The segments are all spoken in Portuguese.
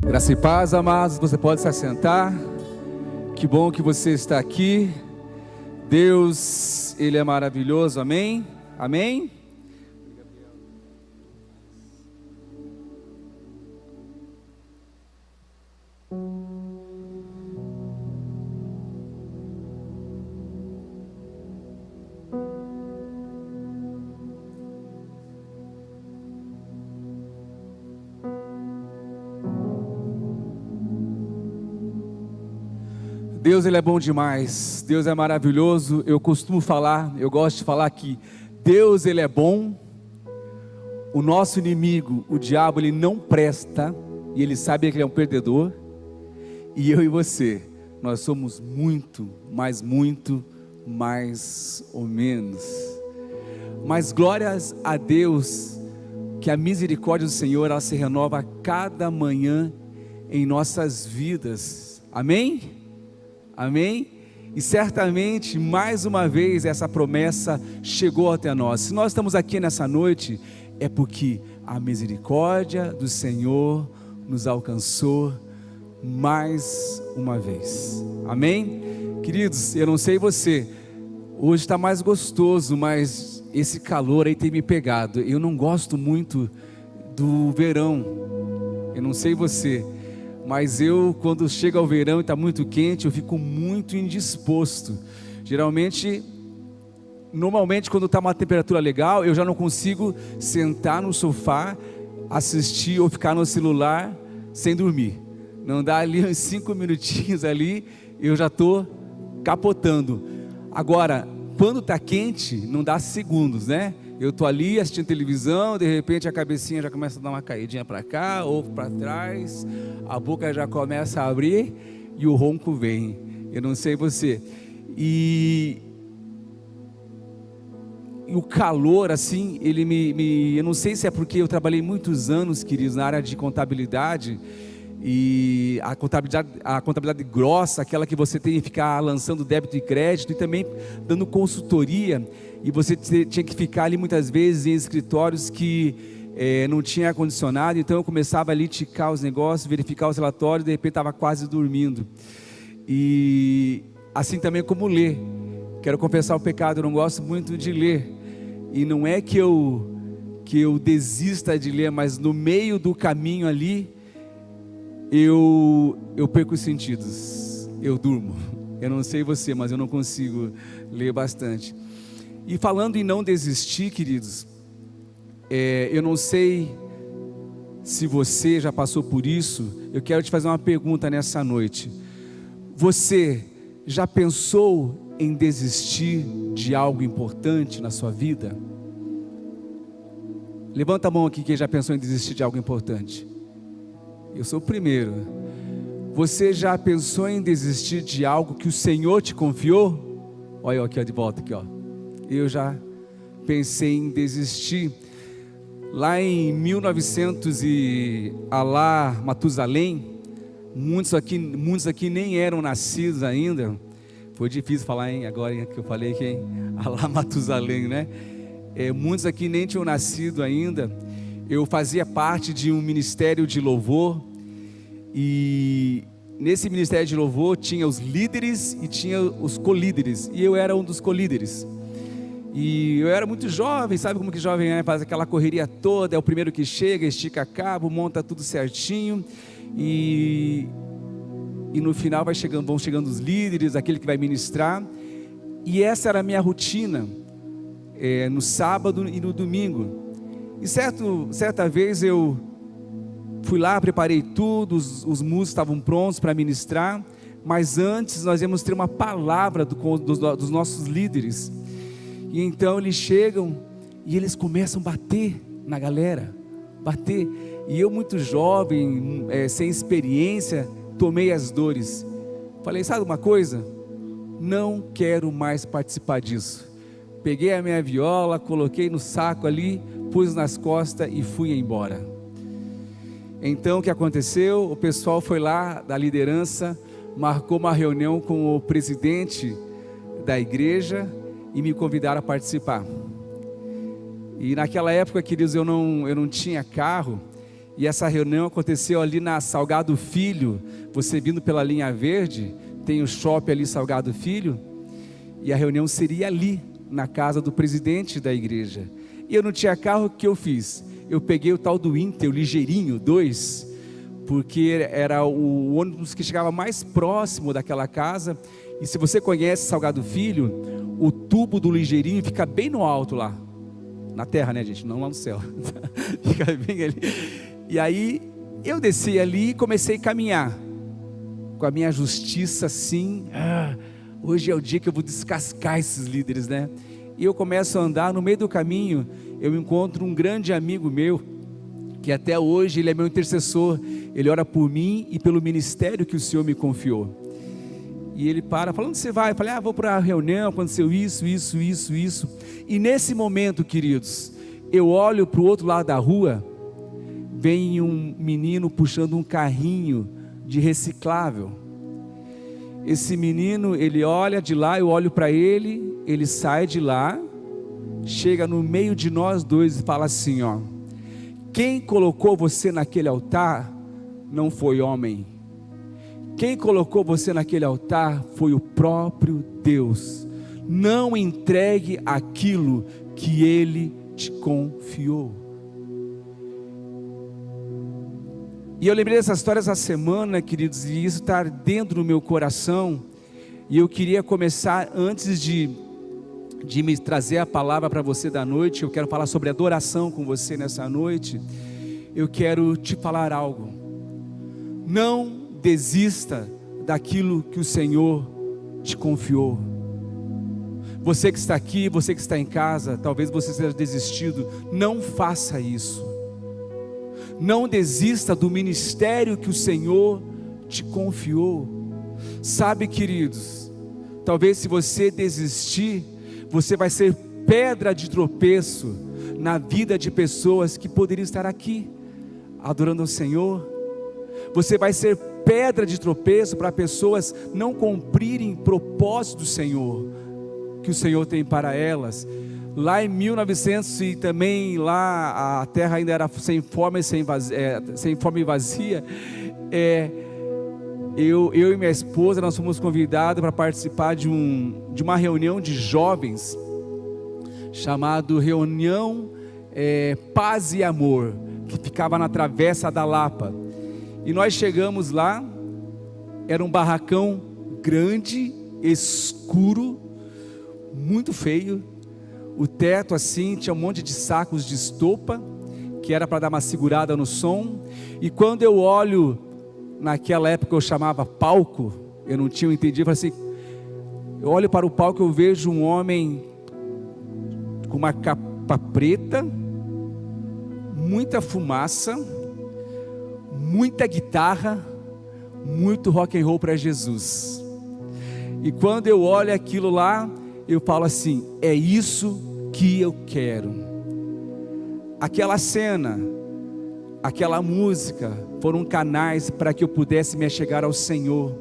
Graça e paz, amados, você pode se assentar. Que bom que você está aqui. Deus, Ele é maravilhoso, amém? Amém? Deus, Ele é bom demais, Deus é maravilhoso. Eu gosto de falar que Deus, Ele é bom. O nosso inimigo, o diabo, ele não presta, e ele sabe que ele é um perdedor. E eu e você, nós somos muito mais ou menos. Mas glórias a Deus, que a misericórdia do Senhor, ela se renova a cada manhã em nossas vidas, amém? Amém? E certamente, mais uma vez, essa promessa chegou até nós. Se nós estamos aqui nessa noite, é porque a misericórdia do Senhor nos alcançou mais uma vez. Amém? Queridos, eu não sei você, hoje está mais gostoso, mas esse calor aí tem me pegado. Eu não gosto muito do verão, eu não sei você, mas quando chega o verão e está muito quente, eu fico muito indisposto. Normalmente quando está uma temperatura legal, eu já não consigo sentar no sofá, assistir ou ficar no celular sem dormir. Não dá ali uns 5 minutinhos ali, eu já estou capotando. Agora, quando está quente, não dá segundos, né? Eu estou ali assistindo televisão, de repente a cabecinha já começa a dar uma caidinha para cá ou para trás, a boca já começa a abrir e o ronco vem. Eu não sei você. E o calor, assim, eu não sei se é porque eu trabalhei muitos anos, queridos, na área de contabilidade, e a contabilidade grossa, aquela que você tem que ficar lançando débito e crédito e também dando consultoria, e você tinha que ficar ali muitas vezes em escritórios que não tinha ar-condicionado. Então eu começava ali a ticar os negócios, verificar os relatórios, de repente estava quase dormindo. E assim também como ler, quero confessar o pecado, eu não gosto muito de ler, e não é que eu desista de ler, mas no meio do caminho ali, eu perco os sentidos, eu durmo. Eu não sei você, mas eu não consigo ler bastante. E falando em não desistir, queridos, eu não sei se você já passou por isso. Eu quero te fazer uma pergunta nessa noite. Você já pensou em desistir de algo importante na sua vida? Levanta a mão aqui quem já pensou em desistir de algo importante. Eu sou o primeiro. Você já pensou em desistir de algo que o Senhor te confiou? Olha eu aqui, ó, de volta aqui, ó. Eu já pensei em desistir. Lá em 1900 e Alá Matusalém, muitos aqui nem eram nascidos ainda. Foi difícil falar, hein? Agora que eu falei que Alá Matusalém, né? Muitos aqui nem tinham nascido ainda. Eu fazia parte de um ministério de louvor, e nesse ministério de louvor tinha os líderes e tinha os colíderes, e eu era um dos colíderes. E eu era muito jovem, sabe como que jovem é? Faz aquela correria toda, é o primeiro que chega, estica cabo, monta tudo certinho, e no final vão chegando os líderes, aquele que vai ministrar, e essa era a minha rotina, no sábado e no domingo. E certa vez eu fui lá, preparei tudo, os músicos estavam prontos para ministrar, mas antes nós íamos ter uma palavra dos nossos líderes. E então eles chegam e eles começam a bater na galera, bater. E eu, muito jovem, sem experiência, tomei as dores. Falei, sabe uma coisa? Não quero mais participar disso. Peguei a minha viola, coloquei no saco ali, pus nas costas e fui embora. Então o que aconteceu? O pessoal foi lá da liderança, marcou uma reunião com o presidente da igreja e me convidaram a participar. E naquela época, queridos, eu não tinha carro, E essa reunião aconteceu ali na Salgado Filho. Você vindo pela linha verde, tem o shopping ali Salgado Filho. E a reunião seria ali, na casa do presidente da igreja. E eu não tinha carro, o que eu fiz? Eu peguei o tal do Inter, o Ligeirinho 2, porque era o ônibus que chegava mais próximo daquela casa. E se você conhece Salgado Filho, o tubo do Ligeirinho fica bem no alto lá. Na terra, né, gente? Não lá no céu. Fica bem ali. E aí, eu desci ali e comecei a caminhar. Com a minha justiça assim. Hoje é o dia que eu vou descascar esses líderes, né? E eu começo a andar, no meio do caminho, eu encontro um grande amigo meu, que até hoje ele é meu intercessor. Ele ora por mim e pelo ministério que o Senhor me confiou. E ele fala, onde você vai? Eu falei, vou para a reunião, aconteceu isso. E nesse momento, queridos, eu olho para o outro lado da rua, vem um menino puxando um carrinho de reciclável. Esse menino, ele olha de lá, eu olho para ele, ele sai de lá, chega no meio de nós dois e fala assim, quem colocou você naquele altar não foi homem. Quem colocou você naquele altar foi o próprio Deus. Não entregue aquilo que Ele te confiou. E eu lembrei dessa história essa semana, queridos, e isso está ardendo no meu coração. E eu queria começar, antes de me trazer a palavra para você da noite, eu quero falar sobre adoração com você nessa noite. Eu quero te falar algo. Não desista daquilo que o Senhor te confiou. Você que está aqui, você que está em casa, talvez você seja desistido, não faça isso. Não desista do ministério que o Senhor te confiou. Sabe, queridos, talvez se você desistir, você vai ser pedra de tropeço na vida de pessoas que poderiam estar aqui, adorando ao Senhor. Você vai ser pedra de tropeço para pessoas não cumprirem propósito do Senhor, que o Senhor tem para elas. Lá em 1900 e também lá a terra ainda era sem forma e vazia. Eu e minha esposa, nós fomos convidados para participar de uma reunião de jovens, chamado Reunião Paz e Amor, que ficava na Travessa da Lapa. E nós chegamos lá, era um barracão grande, escuro, muito feio. O teto assim, tinha um monte de sacos de estopa, que era para dar uma segurada no som. E quando eu olho, naquela época eu chamava palco, eu não tinha entendido, eu falei assim, eu olho para o palco, eu vejo um homem com uma capa preta, muita fumaça, muita guitarra, muito rock and roll para Jesus. E quando eu olho aquilo lá, eu falo assim, é isso que eu quero. Aquela cena, aquela música, foram canais para que eu pudesse me achegar ao Senhor.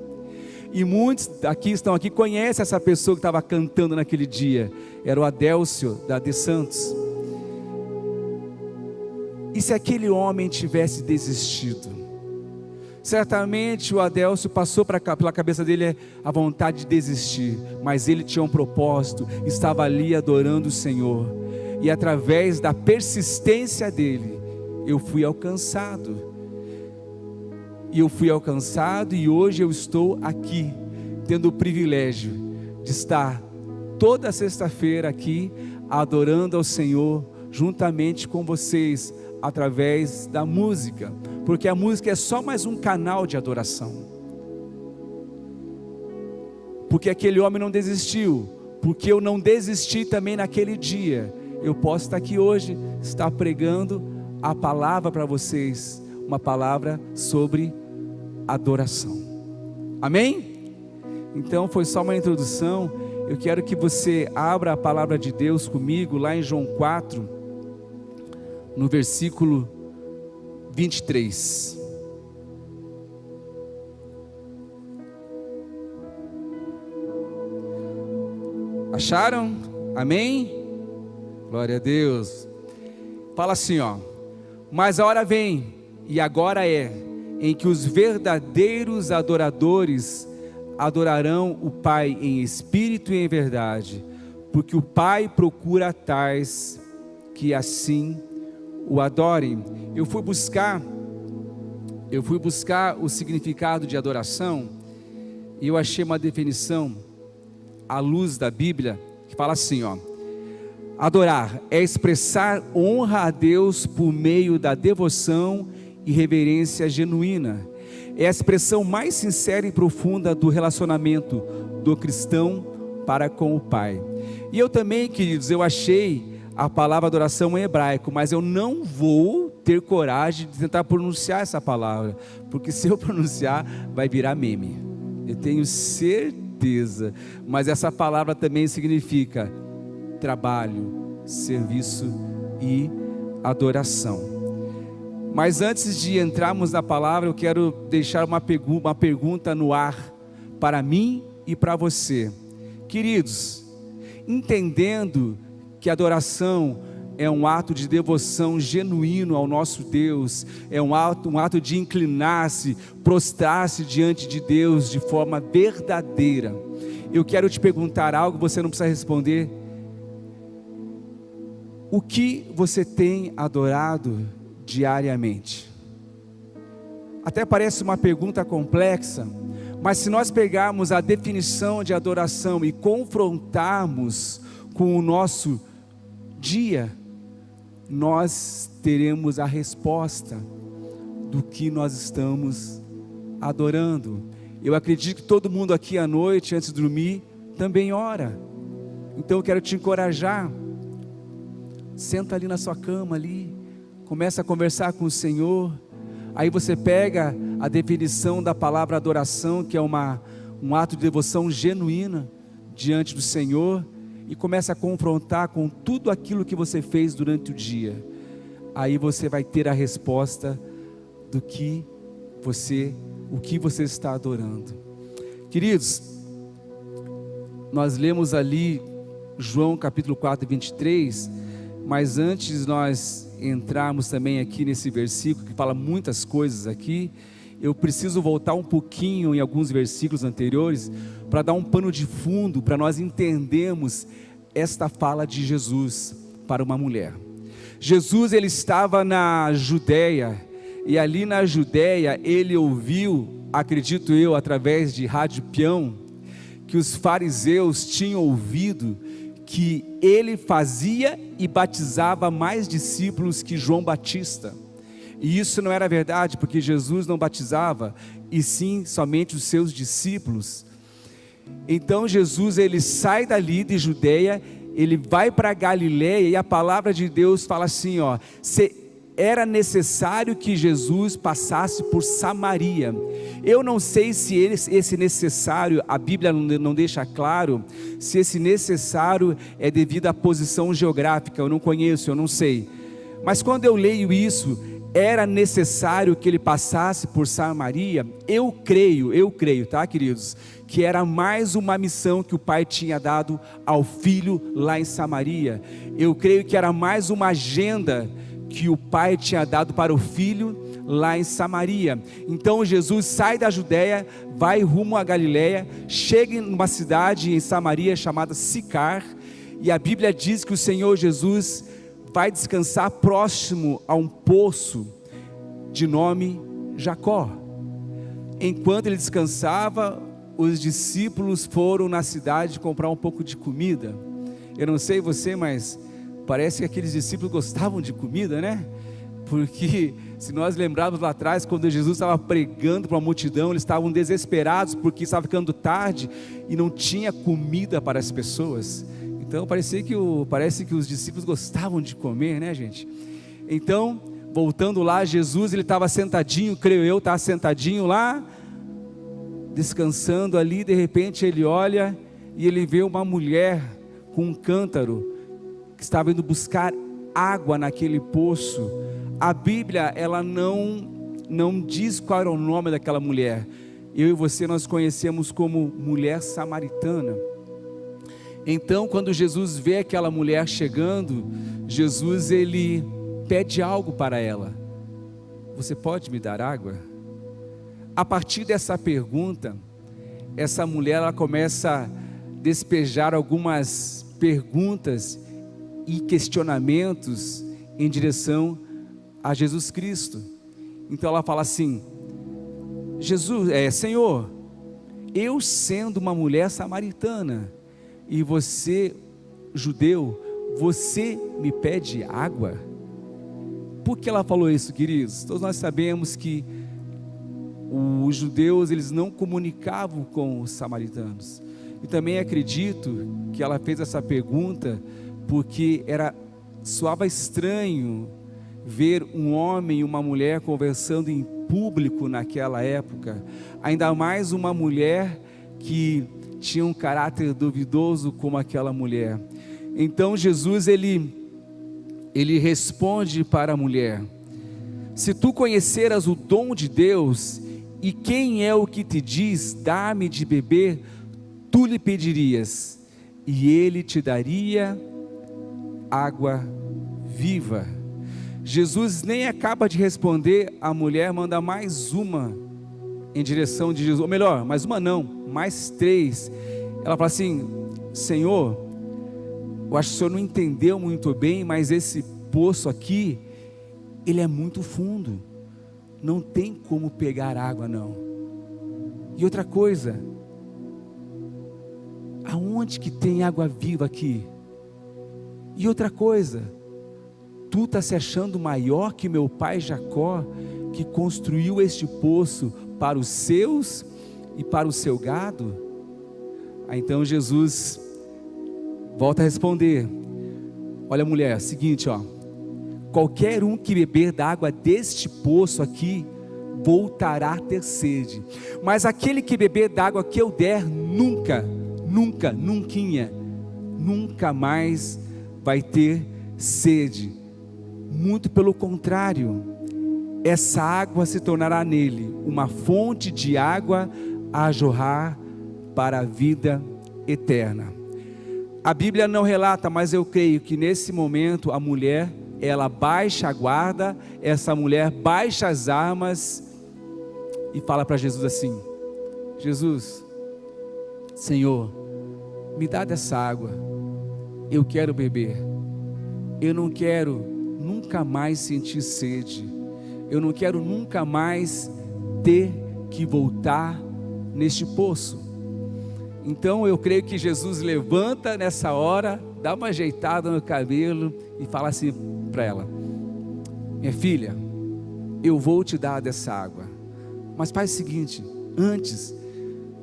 E muitos estão aqui conhecem essa pessoa que estava cantando naquele dia, era o Adélcio da De Santos. E se aquele homem tivesse desistido? Certamente o Adélcio passou pela cabeça dele a vontade de desistir, mas ele tinha um propósito, estava ali adorando o Senhor, e através da persistência dele, eu fui alcançado, e hoje eu estou aqui, tendo o privilégio de estar toda sexta-feira aqui, adorando ao Senhor, juntamente com vocês, através da música, porque a música é só mais um canal de adoração, porque aquele homem não desistiu, porque eu não desisti também naquele dia, eu posso estar aqui hoje, estar pregando a palavra para vocês, uma palavra sobre adoração, amém? Então foi só uma introdução, eu quero que você abra a palavra de Deus comigo, lá em João 4, no versículo 23. Acharam? Amém? Glória a Deus. Fala assim, mas a hora vem, e agora é, em que os verdadeiros adoradores adorarão o Pai em espírito e em verdade, porque o Pai procura tais que assim o adorem. Eu fui buscar o significado de adoração, e eu achei uma definição à luz da Bíblia, que fala assim, ó: adorar é expressar honra a Deus por meio da devoção e reverência genuína. É a expressão mais sincera e profunda do relacionamento do cristão para com o Pai. E eu também, queridos, eu achei a palavra adoração em hebraico, mas eu não vou ter coragem de tentar pronunciar essa palavra, porque se eu pronunciar, vai virar meme. Eu tenho certeza. Mas essa palavra também significa trabalho, serviço e adoração. Mas antes de entrarmos na palavra, eu quero deixar uma pergunta no ar para mim e para você. Queridos, entendendo que adoração é um ato de devoção genuíno ao nosso Deus, é um ato de inclinar-se, prostrar-se diante de Deus de forma verdadeira. Eu quero te perguntar algo, você não precisa responder. O que você tem adorado diariamente? Até parece uma pergunta complexa, mas se nós pegarmos a definição de adoração e confrontarmos com o nosso dia, nós teremos a resposta do que nós estamos adorando. Eu acredito que todo mundo aqui à noite, antes de dormir, também ora. Então eu quero te encorajar. Senta ali na sua cama ali, começa a conversar com o Senhor. Aí você pega a definição da palavra adoração, que é um ato de devoção genuína diante do Senhor, e começa a confrontar com tudo aquilo que você fez durante o dia. Aí você vai ter a resposta do que o que você está adorando. Queridos, nós lemos ali João capítulo 4, 23, mas antes de nós entrarmos também aqui nesse versículo, que fala muitas coisas aqui, eu preciso voltar um pouquinho em alguns versículos anteriores, para dar um pano de fundo, para nós entendermos esta fala de Jesus para uma mulher. Jesus, ele estava na Judéia, e ali na Judéia, ele ouviu, acredito eu, através de rádio peão, que os fariseus tinham ouvido que ele fazia e batizava mais discípulos que João Batista. E isso não era verdade, porque Jesus não batizava, e sim somente os seus discípulos. Então Jesus, ele sai dali de Judeia, ele vai para Galileia, e a palavra de Deus fala assim, ó: era necessário que Jesus passasse por Samaria. Eu não sei se esse necessário, a Bíblia não deixa claro, se esse necessário é devido à posição geográfica, eu não conheço, eu não sei. Mas quando eu leio isso, era necessário que ele passasse por Samaria, eu creio, tá, queridos, que era mais uma missão que o Pai tinha dado ao Filho lá em Samaria. Eu creio que era mais uma agenda que o Pai tinha dado para o Filho lá em Samaria. Então Jesus sai da Judéia, vai rumo a Galileia, chega em uma cidade em Samaria chamada Sicar, e a Bíblia diz que o Senhor Jesus vai descansar próximo a um poço de nome Jacó. Enquanto ele descansava, os discípulos foram na cidade comprar um pouco de comida. Eu não sei você, mas parece que aqueles discípulos gostavam de comida, né? Porque se nós lembrarmos lá atrás, quando Jesus estava pregando para uma multidão, eles estavam desesperados porque estava ficando tarde e não tinha comida para as pessoas. Então parece que os discípulos gostavam de comer, né, gente? Então, voltando lá, Jesus, ele estava sentadinho, creio eu, estava sentadinho lá, descansando ali. De repente ele olha e ele vê uma mulher com um cântaro, que estava indo buscar água naquele poço. A Bíblia, ela não diz qual era o nome daquela mulher. Eu e você, nós conhecemos como mulher samaritana. Então, quando Jesus vê aquela mulher chegando, Jesus, ele pede algo para ela. você pode me dar água? A partir dessa pergunta, essa mulher ela começa a despejar algumas perguntas e questionamentos em direção a Jesus Cristo. Então ela fala assim: Senhor, eu sendo uma mulher samaritana e você, judeu, você me pede água? Por que ela falou isso, queridos? Todos nós sabemos que os judeus, eles não comunicavam com os samaritanos. E também acredito que ela fez essa pergunta porque soava estranho ver um homem e uma mulher conversando em público naquela época, ainda mais uma mulher que tinha um caráter duvidoso como aquela mulher. Então Jesus ele responde para a mulher: se tu conheceras o dom de Deus e quem é o que te diz, dá-me de beber, tu lhe pedirias e ele te daria água viva. Jesus nem acaba de responder, a mulher manda mais uma em direção de Jesus, ou melhor, mais uma não, mais 3. Ela fala assim: Senhor, eu acho que o Senhor não entendeu muito bem, mas esse poço aqui, ele é muito fundo, não tem como pegar água não. E outra coisa, aonde que tem água viva aqui? E outra coisa, tu está se achando maior que meu pai Jacó, que construiu este poço para os seus e para o seu gado? Então Jesus volta a responder: olha mulher, seguinte, qualquer um que beber da água deste poço aqui, voltará a ter sede, mas aquele que beber da água que eu der, nunca mais vai ter sede. Muito pelo contrário, essa água se tornará nele uma fonte de água a jorrar para a vida eterna. A Bíblia não relata, mas eu creio que nesse momento a mulher, ela baixa a guarda, essa mulher baixa as armas e fala para Jesus assim: Jesus, Senhor, me dá dessa água, eu quero beber, eu não quero nunca mais sentir sede, eu não quero nunca mais ter que voltar neste poço. Então eu creio que Jesus levanta nessa hora, dá uma ajeitada no cabelo e fala assim para ela: minha filha, eu vou te dar dessa água, mas faz o seguinte, antes,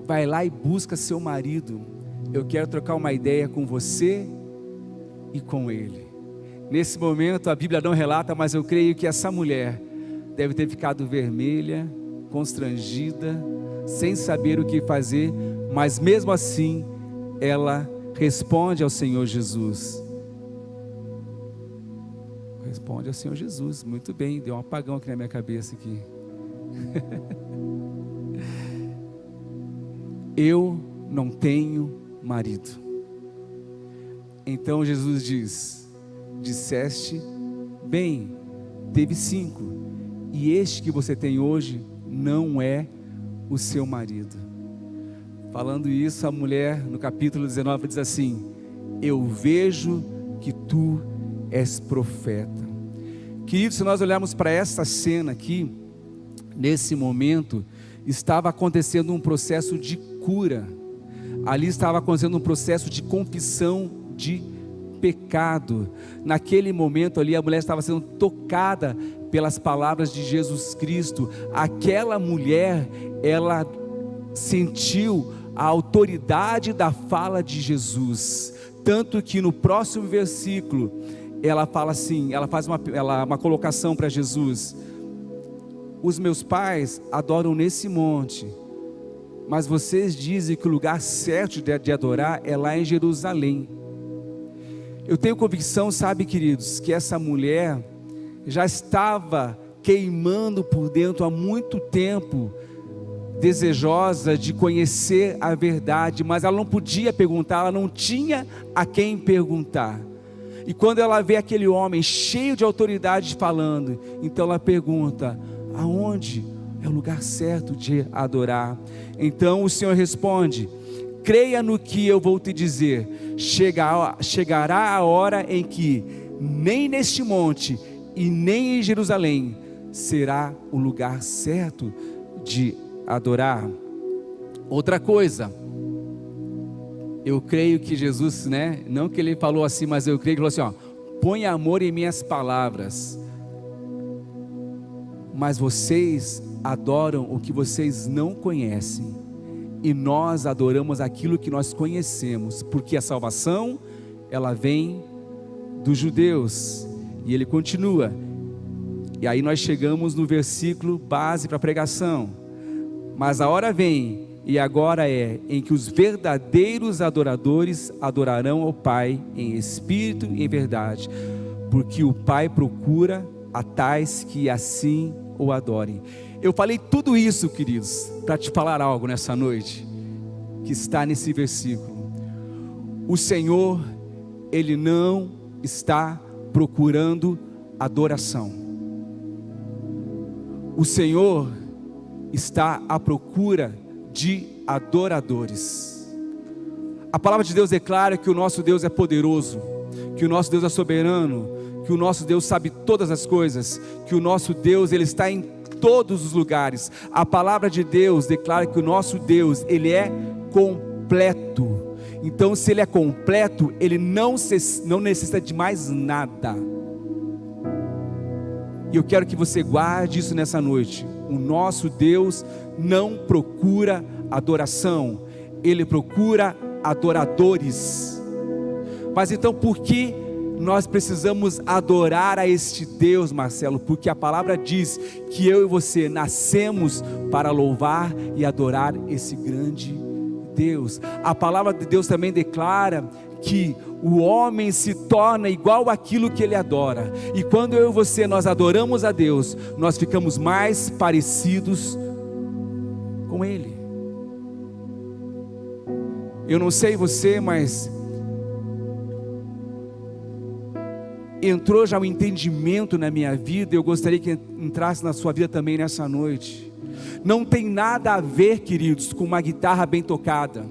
vai lá e busca seu marido, eu quero trocar uma ideia com você e com ele. Nesse momento a Bíblia não relata, mas eu creio que essa mulher deve ter ficado vermelha, constrangida, sem saber o que fazer, mas mesmo assim ela responde ao Senhor Jesus. Responde ao Senhor Jesus, muito bem, deu um apagão aqui na minha cabeça aqui. Eu não tenho marido. Então Jesus diz: disseste bem, teve 5, e este que você tem hoje não é o seu marido. Falando isso, a mulher no capítulo 19 diz assim: eu vejo que tu és profeta. Queridos, se nós olharmos para essa cena aqui, nesse momento estava acontecendo um processo de cura, ali estava acontecendo um processo de confissão de pecado. Naquele momento ali a mulher estava sendo tocada pelas palavras de Jesus Cristo. Aquela mulher, ela sentiu a autoridade da fala de Jesus, tanto que no próximo versículo ela fala assim, ela faz uma colocação para Jesus: os meus pais adoram nesse monte, mas vocês dizem que o lugar certo de adorar é lá em Jerusalém. Eu tenho convicção, sabe, queridos, que essa mulher já estava queimando por dentro há muito tempo, desejosa de conhecer a verdade, mas ela não podia perguntar, ela não tinha a quem perguntar. E quando ela vê aquele homem cheio de autoridade falando, então ela pergunta: aonde é o lugar certo de adorar. Então o Senhor responde: creia no que eu vou te dizer, chegará a hora em que nem neste monte e nem em Jerusalém será o lugar certo de adorar. Outra coisa, eu creio que Jesus, não que ele falou assim, mas eu creio que ele falou assim, põe amor em minhas palavras. Mas vocês adoram o que vocês não conhecem, e nós adoramos aquilo que nós conhecemos, porque a salvação, ela vem dos judeus. E ele continua, e aí nós chegamos no versículo base para a pregação: mas a hora vem, e agora é, em que os verdadeiros adoradores adorarão ao Pai em espírito e em verdade, porque o Pai procura a tais que assim o adorem. Eu falei tudo isso, queridos, para te falar algo nessa noite, que está nesse versículo. O Senhor, Ele não está procurando adoração. O Senhor está à procura de adoradores. A palavra de Deus declara que o nosso Deus é poderoso, que o nosso Deus é soberano, que o nosso Deus sabe todas as coisas, que o nosso Deus, Ele está em todos os lugares. A palavra de Deus declara que o nosso Deus, Ele é completo. Então, se Ele é completo, Ele não necessita de mais nada. E eu quero que você guarde isso nessa noite. O nosso Deus não procura adoração, Ele procura adoradores. Mas então por que nós precisamos adorar a este Deus, Marcelo? Porque a palavra diz que eu e você nascemos para louvar e adorar esse grande Deus. A palavra de Deus também declara que o homem se torna igual àquilo que ele adora. E quando eu e você, nós adoramos a Deus, nós ficamos mais parecidos com Ele. Eu não sei você, mas entrou já um entendimento na minha vida, eu gostaria que entrasse na sua vida também nessa noite. Não tem nada a ver, queridos, com uma guitarra bem tocada,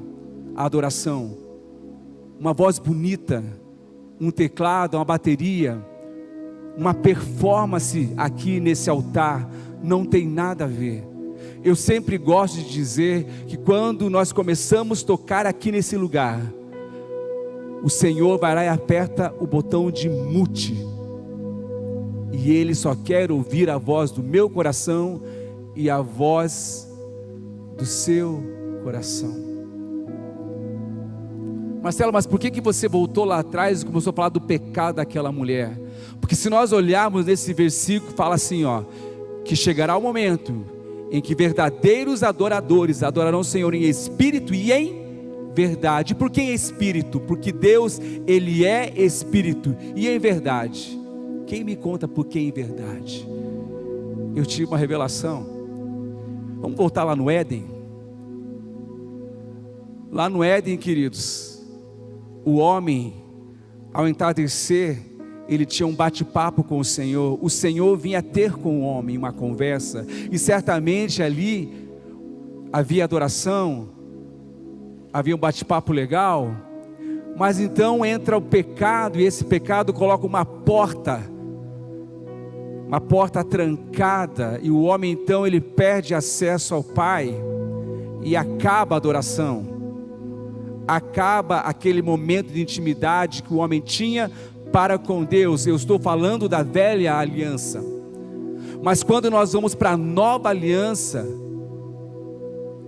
a adoração, uma voz bonita, um teclado, uma bateria, uma performance aqui nesse altar, não tem nada a ver. Eu sempre gosto de dizer que quando nós começamos a tocar aqui nesse lugar, o Senhor vai lá e aperta o botão de mute, e Ele só quer ouvir a voz do meu coração e a voz do seu coração. Marcelo, mas por que você voltou lá atrás e começou a falar do pecado daquela mulher? Porque se nós olharmos nesse versículo, fala assim, que chegará o momento em que verdadeiros adoradores adorarão o Senhor em espírito e em verdade. Por que em espírito? Porque Deus, Ele é espírito e em verdade. Quem me conta por que em verdade? Eu tive uma revelação. Vamos voltar lá no Éden. Lá no Éden, queridos, o homem, ao entardecer, ele tinha um bate-papo com o Senhor. O Senhor vinha ter com o homem uma conversa, e certamente ali havia adoração, havia um bate-papo legal. Mas então entra o pecado, e esse pecado coloca uma porta trancada, e o homem então ele perde acesso ao Pai, e acaba a adoração, acaba aquele momento de intimidade que o homem tinha para com Deus. Eu estou falando da velha aliança, mas quando nós vamos para a nova aliança,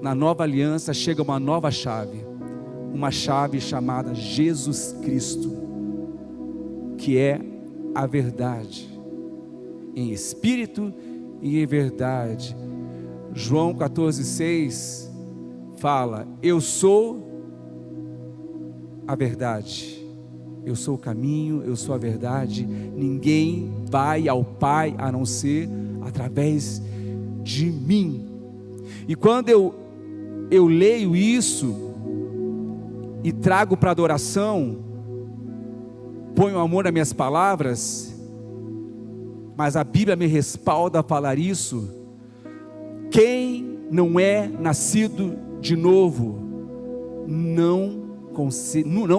na nova aliança chega uma nova chave, uma chave chamada Jesus Cristo, que é a verdade, em espírito e em verdade. João 14,6 fala: eu sou a verdade, eu sou o caminho, eu sou a verdade, ninguém vai ao Pai a não ser através de mim. E quando eu leio isso e trago para adoração, ponho amor nas minhas palavras, mas a Bíblia me respalda a falar isso, Quem não é nascido de novo, não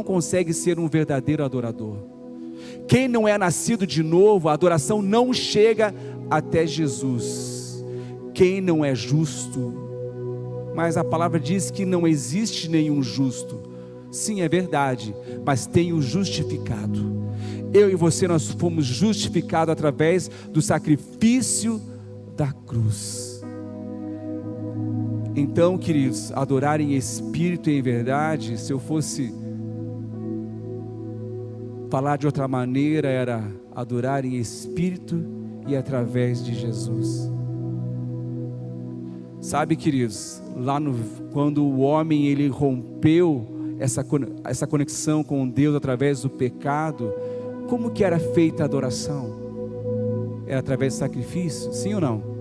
consegue ser um verdadeiro adorador. Quem não é nascido de novo, a adoração não chega até Jesus. Quem não é justo, mas a palavra diz que não existe nenhum justo. Sim, é verdade, mas tem o justificado. Eu e você, nós fomos justificados através do sacrifício da cruz. Então, queridos, adorar em espírito e em verdade, se eu fosse falar de outra maneira, era adorar em espírito e através de Jesus. Sabe, queridos, quando o homem ele rompeu essa conexão com Deus através do pecado, como que era feita a adoração? Era através do sacrifício, sim ou não?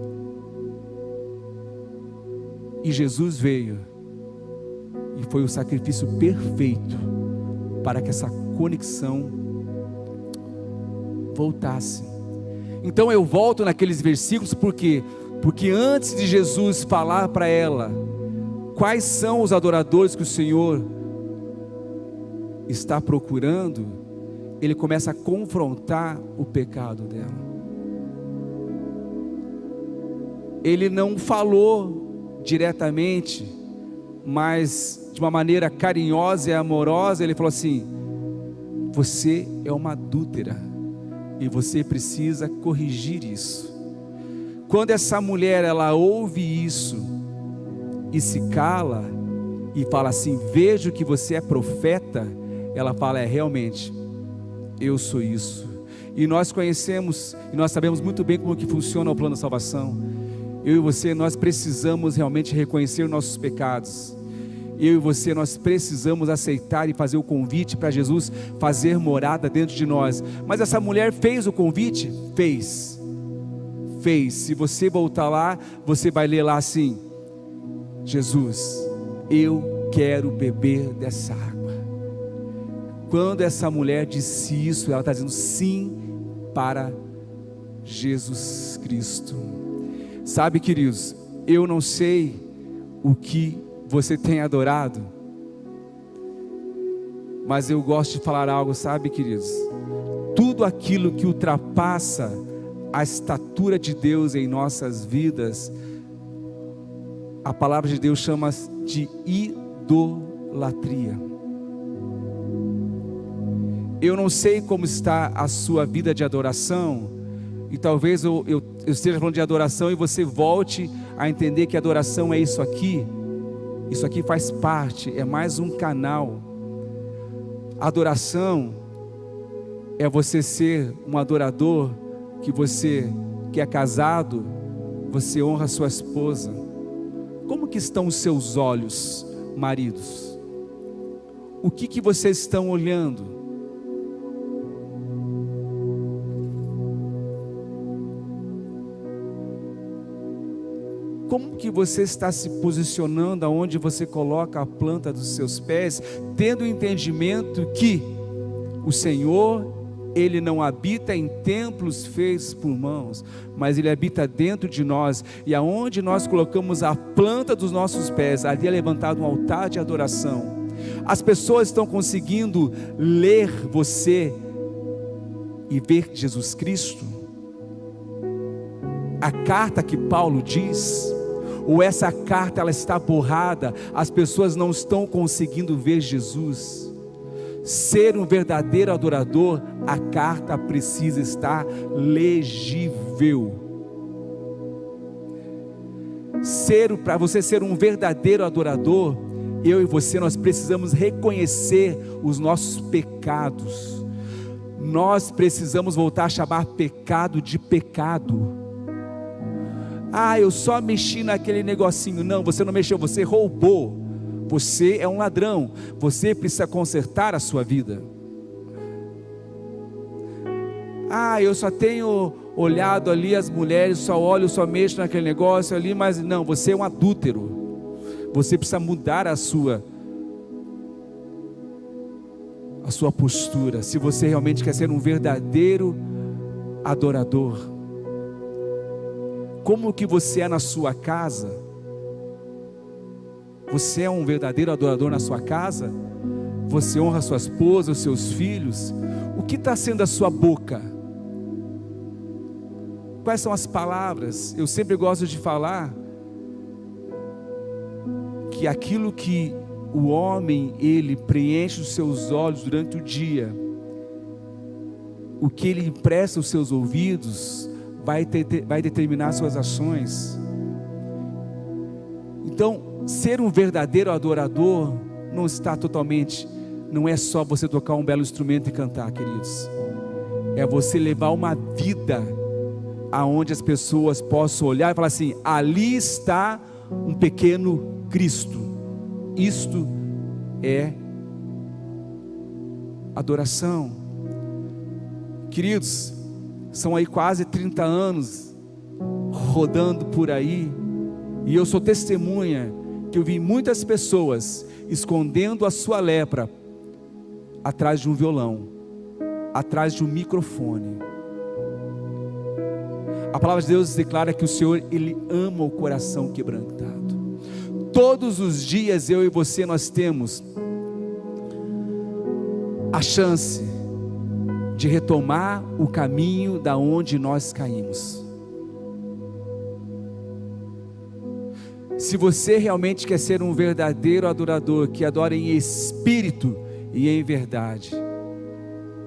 E Jesus veio e foi o sacrifício perfeito para que essa conexão voltasse. Então eu volto naqueles versículos porque antes de Jesus falar para ela quais são os adoradores que o Senhor está procurando, ele começa a confrontar o pecado dela. Ele não falou diretamente, mas de uma maneira carinhosa e amorosa, ele falou assim: você é uma adúltera e você precisa corrigir isso. Quando essa mulher ela ouve isso e se cala e fala assim: vejo que você é profeta, ela fala: realmente, eu sou isso. E nós conhecemos e nós sabemos muito bem como que funciona o plano da salvação. Eu e você, nós precisamos realmente reconhecer nossos pecados. Eu e você, nós precisamos aceitar e fazer o convite para Jesus fazer morada dentro de nós. Mas essa mulher fez o convite? Fez. Se você voltar lá, você vai ler lá assim: Jesus, eu quero beber dessa água. Quando essa mulher disse isso, ela está dizendo sim para Jesus Cristo. Sabe, queridos, eu não sei o que você tem adorado, mas eu gosto de falar algo, sabe, queridos? Tudo aquilo que ultrapassa a estatura de Deus em nossas vidas, a palavra de Deus chama de idolatria. Eu não sei como está a sua vida de adoração, e talvez eu esteja falando de adoração e você volte a entender que adoração é isso aqui faz parte, é mais um canal. Adoração é você ser um adorador, que você que é casado, você honra a sua esposa. Como que estão os seus olhos, maridos? O que vocês estão olhando? Como que você está se posicionando aonde você coloca a planta dos seus pés, tendo o entendimento que o Senhor, Ele não habita em templos feitos por mãos, mas Ele habita dentro de nós, e aonde nós colocamos a planta dos nossos pés, ali é levantado um altar de adoração. As pessoas estão conseguindo ler você e ver Jesus Cristo? A carta que Paulo diz, ou essa carta ela está borrada, as pessoas não estão conseguindo ver Jesus? Ser um verdadeiro adorador, a carta precisa estar legível. Para você ser um verdadeiro adorador, eu e você, nós precisamos reconhecer os nossos pecados. Nós precisamos voltar a chamar pecado de pecado. Eu só mexi naquele negocinho. Não, você não mexeu, você roubou. Você é um ladrão. Você precisa consertar a sua vida. Eu só tenho olhado ali as mulheres, só olho, só mexo naquele negócio ali, mas não, você é um adúltero. Você precisa mudar a sua postura, se você realmente quer ser um verdadeiro adorador. como que você é na sua casa? Você é um verdadeiro adorador na sua casa? Você honra sua esposa, os seus filhos? O que está sendo a sua boca? Quais são as palavras? Eu sempre gosto de falar que aquilo que o homem, ele preenche os seus olhos durante o dia, o que ele empresta os seus ouvidos, vai determinar suas ações. Então, ser um verdadeiro adorador não é só você tocar um belo instrumento e cantar, queridos. É você levar uma vida aonde as pessoas possam olhar e falar assim: ali está um pequeno Cristo. Isto é adoração. Queridos, são aí quase 30 anos rodando por aí, e eu sou testemunha que eu vi muitas pessoas escondendo a sua lepra atrás de um violão, atrás de um microfone. A palavra de Deus declara que o Senhor, Ele ama o coração quebrantado. Todos os dias eu e você, nós temos a chance de retomar o caminho da onde nós caímos. Se você realmente quer ser um verdadeiro adorador, que adora em espírito e em verdade,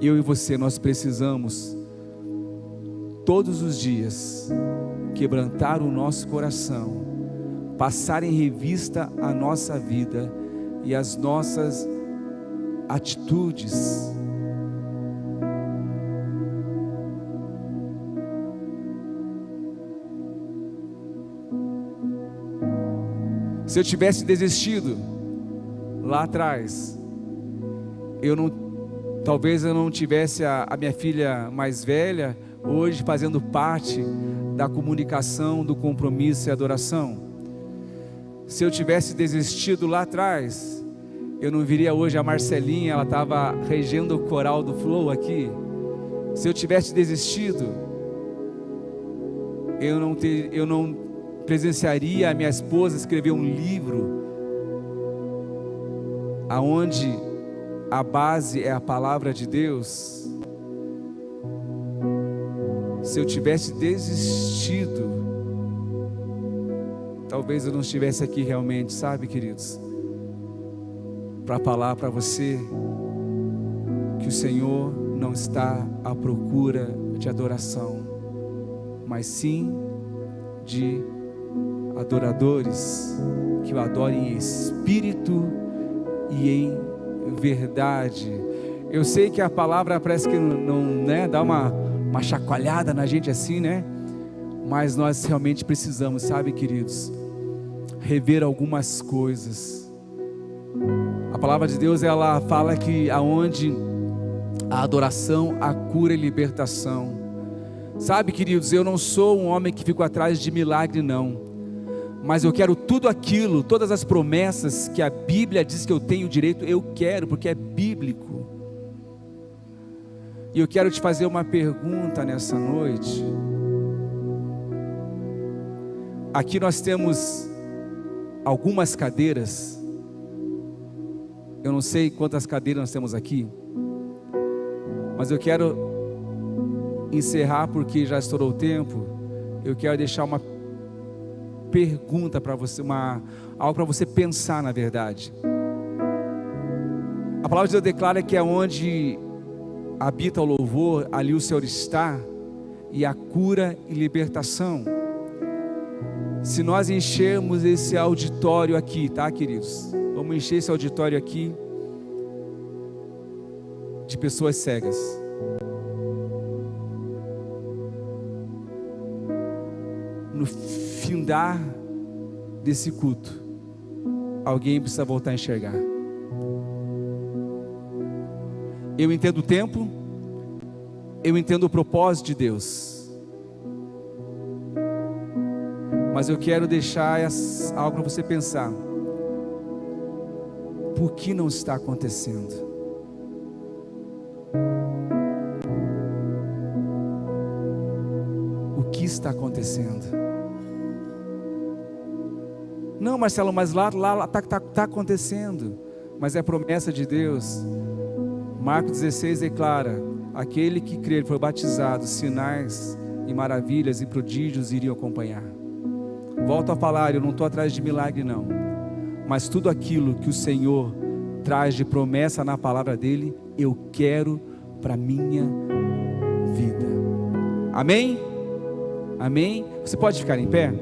eu e você, nós precisamos todos os dias quebrantar o nosso coração, passar em revista a nossa vida e as nossas atitudes. Se eu tivesse desistido lá atrás, talvez eu não tivesse a minha filha mais velha hoje fazendo parte da comunicação, do compromisso e adoração. Se eu tivesse desistido lá atrás, eu não viria hoje a Marcelinha, ela estava regendo o coral do Flow aqui. Se eu tivesse desistido, eu não presenciaria a minha esposa escrever um livro, aonde a base é a palavra de Deus. Se eu tivesse desistido, talvez eu não estivesse aqui realmente, sabe, queridos, para falar para você que o Senhor não está à procura de adoração, mas sim de adoradores que o adorem em espírito e em verdade. Eu sei que a palavra parece que não dá uma chacoalhada na gente assim, né? Mas nós realmente precisamos, sabe, queridos, rever algumas coisas. A palavra de Deus, ela fala que aonde a adoração, a cura e libertação. Sabe, queridos, eu não sou um homem que fico atrás de milagre, não. Mas eu quero tudo aquilo, todas as promessas que a Bíblia diz que eu tenho direito, eu quero, porque é bíblico. E eu quero te fazer uma pergunta nessa noite. Aqui nós temos algumas cadeiras. Eu não sei quantas cadeiras nós temos aqui, mas eu quero encerrar porque já estourou o tempo. Eu quero deixar uma pergunta para você, algo para você pensar, na verdade. A palavra de Deus declara que é onde habita o louvor, ali o Senhor está, e a cura e libertação. Se nós enchermos esse auditório aqui, tá, queridos? Vamos encher esse auditório aqui de pessoas cegas. No findar desse culto, alguém precisa voltar a enxergar. Eu entendo o tempo, eu entendo o propósito de Deus, mas eu quero deixar algo para você pensar. Por que não está acontecendo? O que está acontecendo? Não, Marcelo, mas lá está acontecendo. Mas é promessa de Deus. Marcos 16 declara: aquele que crer e for batizado, sinais e maravilhas e prodígios iriam acompanhar. Volto a falar, eu não estou atrás de milagre não, mas tudo aquilo que o Senhor traz de promessa na palavra dele, eu quero para a minha vida. Amém? Amém? Você pode ficar em pé?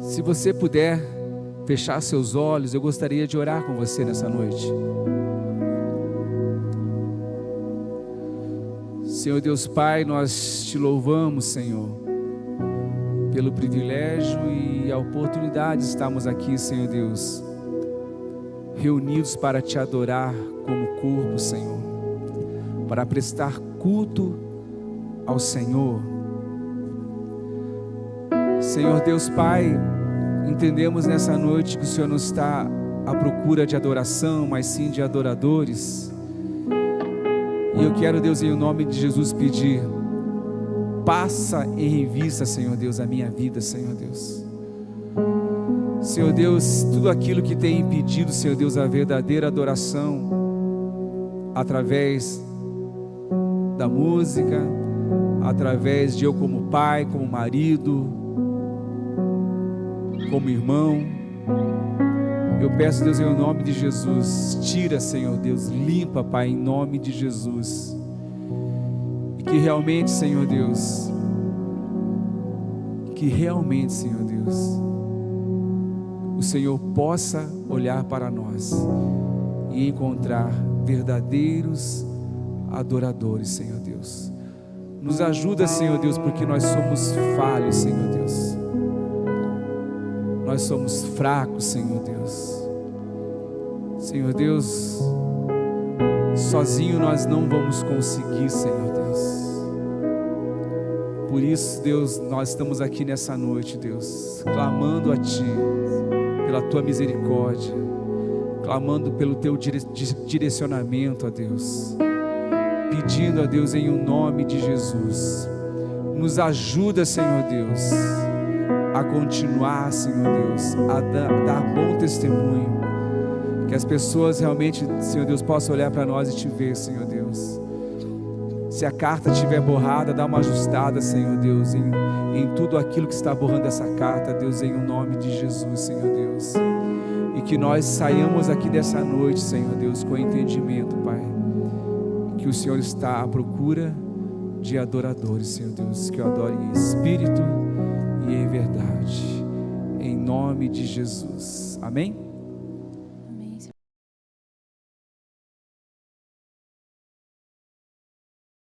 Se você puder fechar seus olhos, eu gostaria de orar com você nessa noite. Senhor Deus Pai, nós te louvamos, Senhor, pelo privilégio e a oportunidade de estarmos aqui, Senhor Deus, reunidos para te adorar como corpo, Senhor, para prestar culto ao Senhor. Senhor Deus Pai, entendemos nessa noite que o Senhor não está à procura de adoração, mas sim de adoradores. E eu quero, Deus, em nome de Jesus pedir: passa em revista, Senhor Deus, a minha vida, Senhor Deus. Senhor Deus, tudo aquilo que tem impedido, Senhor Deus, a verdadeira adoração, através da música, através de eu como pai, como marido, como irmão, eu peço, Deus, em nome de Jesus, tira, Senhor Deus, limpa, Pai, em nome de Jesus, e que realmente, Senhor Deus, Senhor Deus, o Senhor possa olhar para nós e encontrar verdadeiros adoradores, Senhor Deus. Nos ajuda, Senhor Deus, porque nós somos falhos, Senhor Deus. Nós somos fracos, Senhor Deus. Senhor Deus, sozinho nós não vamos conseguir, Senhor Deus. Por isso, Deus, nós estamos aqui nessa noite, Deus, clamando a Ti, pela Tua misericórdia, clamando pelo Teu direcionamento, ó Deus, pedindo a Deus em nome de Jesus, nos ajuda, Senhor Deus, a continuar, Senhor Deus, a dar bom testemunho, que as pessoas realmente, Senhor Deus, possam olhar para nós e Te ver, Senhor Deus. Se a carta estiver borrada, dá uma ajustada, Senhor Deus, em tudo aquilo que está borrando essa carta, Deus, em nome de Jesus, Senhor Deus. E que nós saiamos aqui dessa noite, Senhor Deus, com entendimento, Pai, que o Senhor está à procura de adoradores, Senhor Deus, que o adorem em espírito e em verdade, em nome de Jesus. Amém?